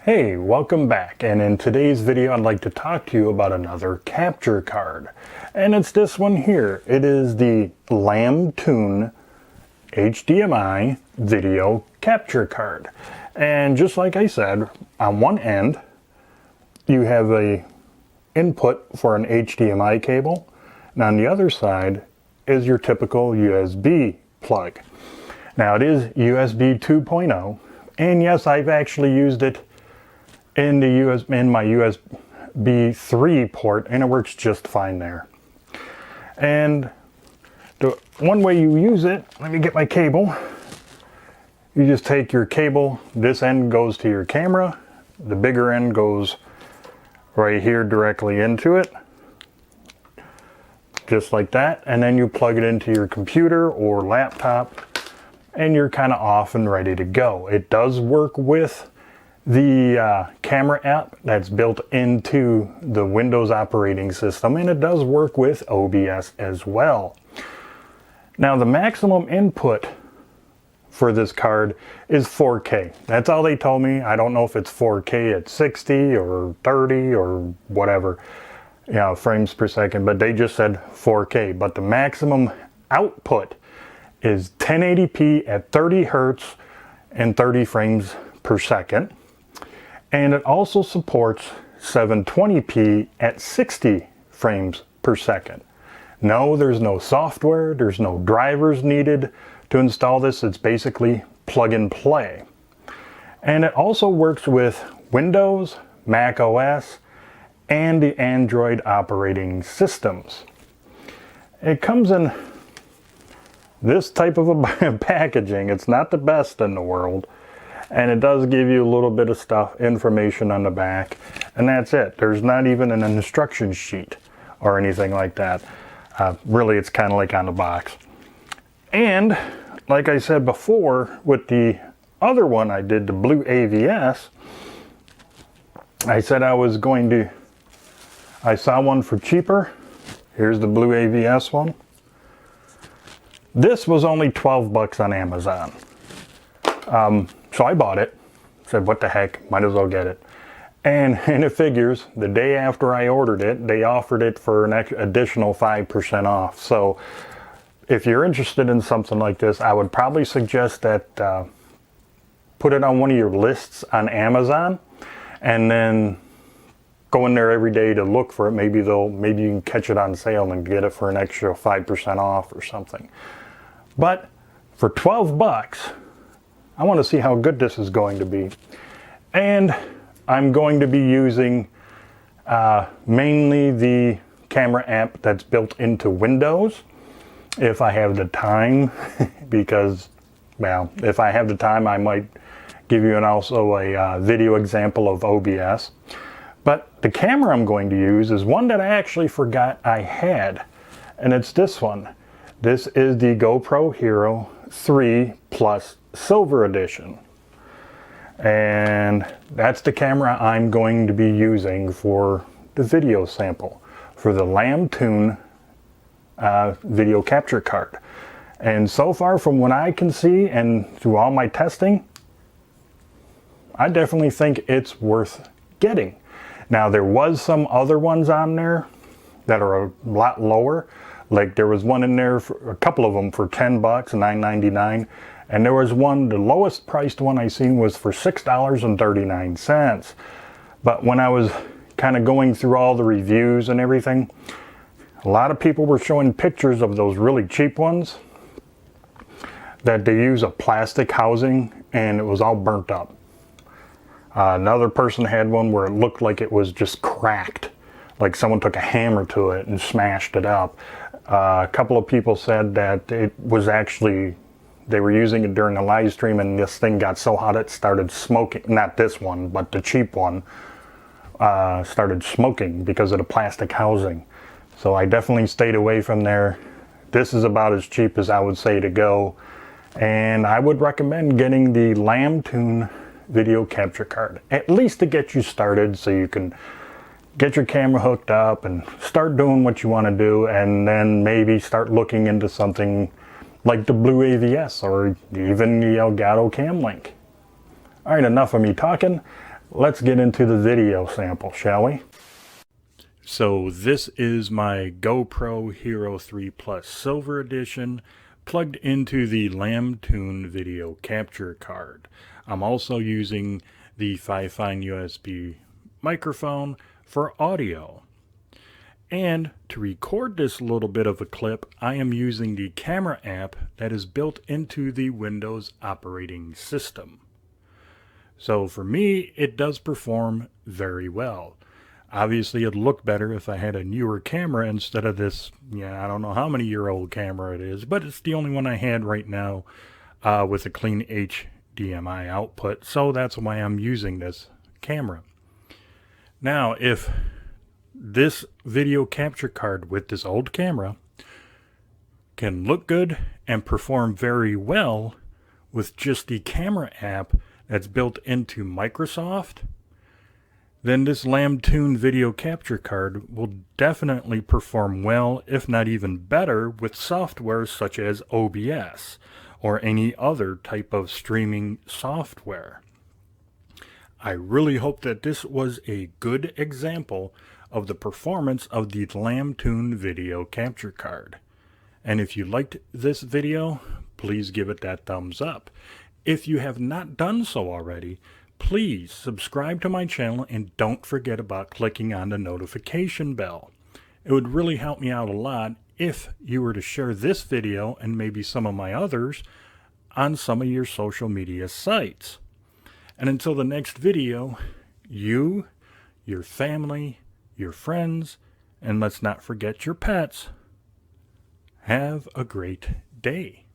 Hey, welcome back, and in today's video I'd like to talk to you about another capture card. And it's this one here. It is the Lamtoon HDMI video capture card. And just like I said, on one end you have a input for an HDMI cable, and on the other side is your typical USB plug. Now it is USB 2.0, and yes, I've actually used it in my USB 3 port, and it works just fine there. And the one way you use it, let me get my cable. You just take your cable, this end goes to your camera, the bigger end goes right here directly into it, just like that, and then you plug it into your computer or laptop and you're kind of off and ready to go. It does work with the camera app that's built into the Windows operating system, and it does work with OBS as well. Now the maximum input for this card is 4K. That's all they told me. I don't know if it's 4K at 60 or 30 or whatever, frames per second, but they just said 4K. But the maximum output is 1080p at 30 Hertz and 30 frames per second. And it also supports 720p at 60 frames per second. No, there's no software, there's no drivers needed to install this. It's basically plug and play. And it also works with Windows, Mac OS, and the Android operating systems. It comes in this type of a packaging. It's not the best in the world. And it does give you a little bit of information on the back, and that's it. There's not even an instruction sheet or anything like that. Really, it's kind of like on the box. And like I said before, with the other one I did, the blue AVS, I said I saw one for cheaper. Here's the blue AVS one. This was only 12 bucks on Amazon. So I bought it, said what the heck, might as well get it. And it figures, the day after I ordered it, they offered it for an additional 5% off. So if you're interested in something like this, I would probably suggest that put it on one of your lists on Amazon, and then go in there every day to look for it. Maybe you can catch it on sale and get it for an extra 5% off or something. But for 12 bucks, I want to see how good this is going to be. And I'm going to be using mainly the camera app that's built into Windows, if I have the time, because, well, if I have the time, I might give you also a video example of OBS. But the camera I'm going to use is one that I actually forgot I had, and it's this one. This is the GoPro Hero 3 Plus Silver Edition, and that's the camera I'm going to be using for the video sample for the Lamtoon video capture card. And so far, from what I can see and through all my testing, I definitely think it's worth getting. Now, there was some other ones on there that are a lot lower. Like there was one in there, for a couple of them for 10 bucks, $9.99. And there was one, the lowest priced one I seen was for $6.39. But when I was kind of going through all the reviews and everything, a lot of people were showing pictures of those really cheap ones that they use a plastic housing and it was all burnt up. Another person had one where it looked like it was just cracked, like someone took a hammer to it and smashed it up. A couple of people said that it was actually, they were using it during a live stream and this thing got so hot it started smoking. Not this one, but the cheap one started smoking because of the plastic housing. So I definitely stayed away from there. This is about as cheap as I would say to go. And I would recommend getting the Lamtoon video capture card, at least to get you started so you can get your camera hooked up and start doing what you want to do, and then maybe start looking into something like the blue AVS or even the Elgato Cam Link. All right, enough of me talking. let's get into the video sample, shall we? So this is my GoPro Hero 3 Plus Silver Edition plugged into the Lamtoon video capture card. I'm also using the Fifine USB microphone for audio. And to record this little bit of a clip, I am using the camera app that is built into the Windows operating system. So for me, it does perform very well. Obviously, it'd look better if I had a newer camera instead of this, I don't know how many year old camera it is, but it's the only one I had right now with a clean HDMI output. So that's why I'm using this camera. Now, if this video capture card with this old camera can look good and perform very well with just the camera app that's built into Microsoft, then this Lamtoon video capture card will definitely perform well, if not even better, with software such as OBS or any other type of streaming software. I really hope that this was a good example of the performance of the Lamtoon video capture card. And if you liked this video, please give it that thumbs up. If you have not done so already, please subscribe to my channel and don't forget about clicking on the notification bell. It would really help me out a lot if you were to share this video and maybe some of my others on some of your social media sites. And until the next video, you, your family, your friends, and let's not forget your pets, have a great day.